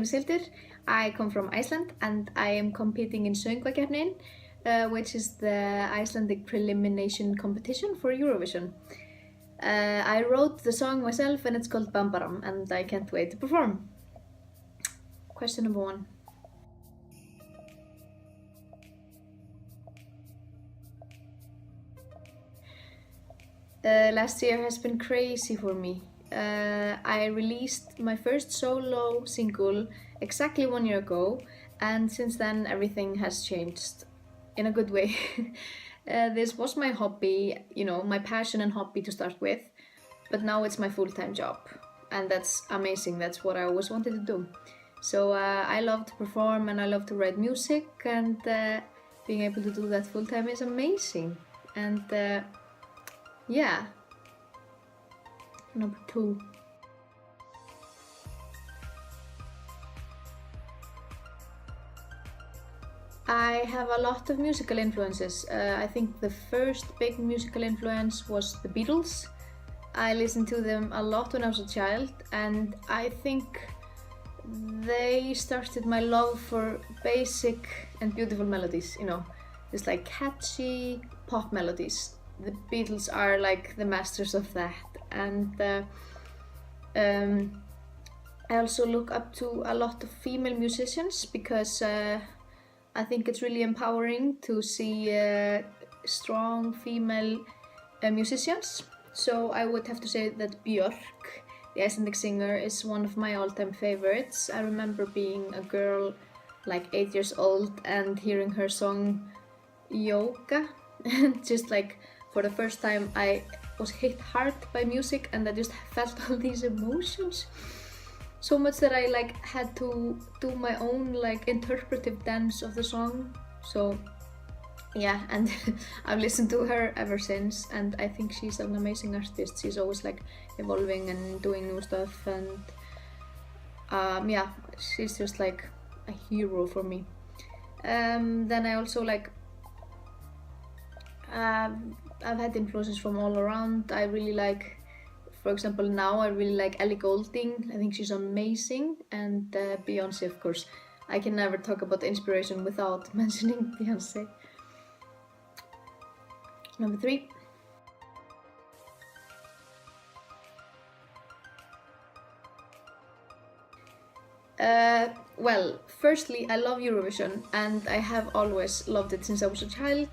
is Hildur. I come from Iceland and I am competing in Söngvakeppnin, which is the Icelandic prelimination competition for Eurovision. I wrote the song myself and it's called Bammbaramm and I can't wait to perform. Question number 1. Last year has been crazy for me. I released my first solo single exactly 1 year ago, and since then everything has changed in a good way. This was my hobby, my passion and hobby to start with, but now it's my full-time job, and that's amazing. That's what I always wanted to do. So I love to perform and I love to write music, and being able to do that full-time is amazing. And yeah. Number 2. I have a lot of musical influences. I think the first big musical influence was the Beatles. I listened to them a lot when I was a child, and I think they started my love for basic and beautiful melodies, just like catchy pop melodies. The Beatles are like the masters of that, and I also look up to a lot of female musicians because I think it's really empowering to see strong female musicians. So I would have to say that Björk, the Icelandic singer, is one of my all-time favorites. I remember being a girl like 8 years old and hearing her song Yoga, and just like for the first time I was hit hard by music and I just felt all these emotions. So much that I had to do my own interpretive dance of the song. So yeah, and I've listened to her ever since, and I think she's an amazing artist. She's always evolving and doing new stuff, and yeah, she's just a hero for me. Then I also I've had influences from all around. I really for example, now I really like Ellie Goulding. I think she's amazing, and Beyoncé, of course. I can never talk about inspiration without mentioning Beyoncé. Number 3. Well, firstly, I love Eurovision, and I have always loved it since I was a child.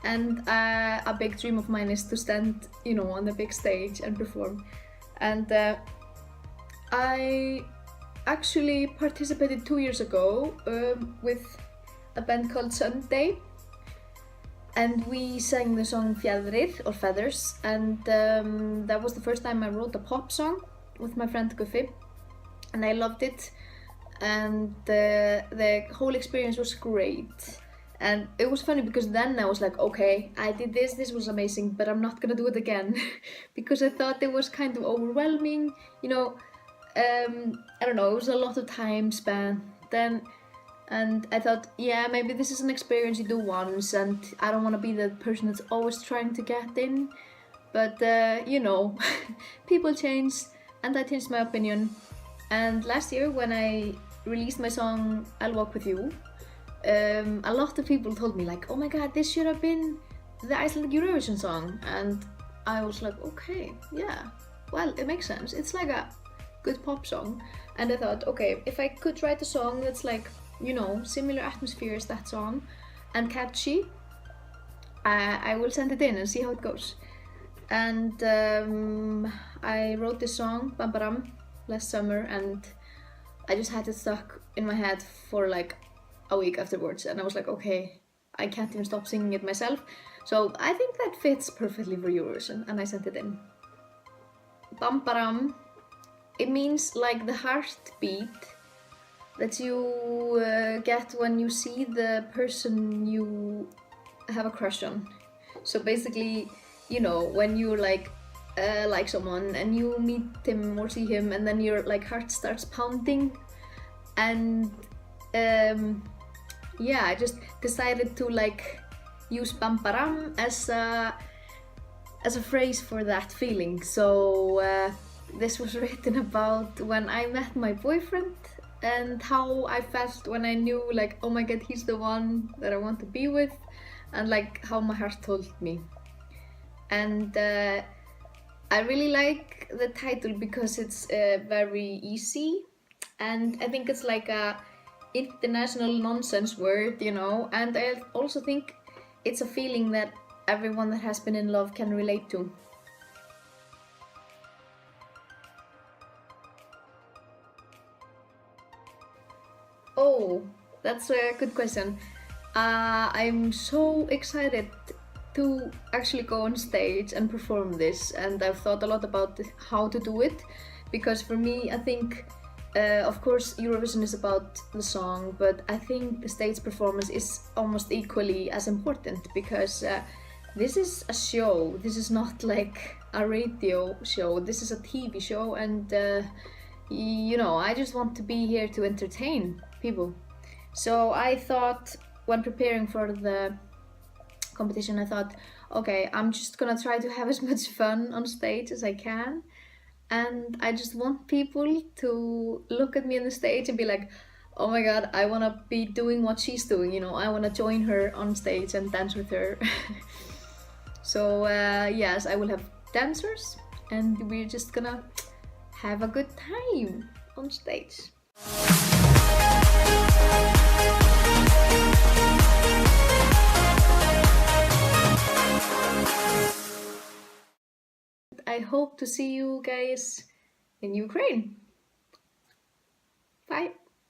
And a big dream of mine is to stand, on the big stage and perform. And I actually participated 2 years ago with a band called Sunday, and we sang the song Fjaðrir or Feathers, and that was the first time I wrote a pop song with my friend Guffi, and I loved it, and the whole experience was great. And it was funny because then I was like, okay, I did this was amazing, but I'm not gonna do it again because I thought it was kind of overwhelming, I don't know, it was a lot of time spent then, and I thought, yeah, maybe this is an experience you do once, and I don't want to be the person that's always trying to get in, but people change, and I changed my opinion. And last year when I released my song I'll Walk With You, a lot of people told me oh my god, this should have been the Icelandic Eurovision song, and I was like, okay, yeah, well, it makes sense. It's a good pop song, and I thought, okay, if I could write a song that's similar atmosphere as that song and catchy, I will send it in and see how it goes. And I wrote this song Bammbaramm last summer, and I just had it stuck in my head for a week afterwards, and I was like, okay, I can't even stop singing it myself. So I think that fits perfectly for Eurovision, and I sent it in. Bammbaramm, it means the heartbeat that you get when you see the person you have a crush on. So basically, when you like someone and you meet him or see him, and then your heart starts pounding, and yeah, I just decided to use Bammbaramm as a phrase for that feeling. So this was written about when I met my boyfriend and how I felt when I knew like, oh my god, he's the one that I want to be with, and like how my heart told me. And I really like the title because it's very easy, and I think it's like a international nonsense word, you know, and I also think it's a feeling that everyone that has been in love can relate to. Oh, that's a good question. I'm so excited to actually go on stage and perform this, and I've thought a lot about how to do it, because for me, I think, of course, Eurovision is about the song, but I think the stage performance is almost equally as important, because this is a show. This is not like a radio show. This is a TV show, and you know, I just want to be here to entertain people. So I thought, when preparing for the competition, I thought, okay, I'm just gonna try to have as much fun on stage as I can. And I just want people to look at me on the stage and be like, oh my god, I wanna be doing what she's doing, you know, I wanna join her on stage and dance with her. So yes, I will have dancers, and we're just gonna have a good time on stage. I hope to see you guys in Ukraine. Bye.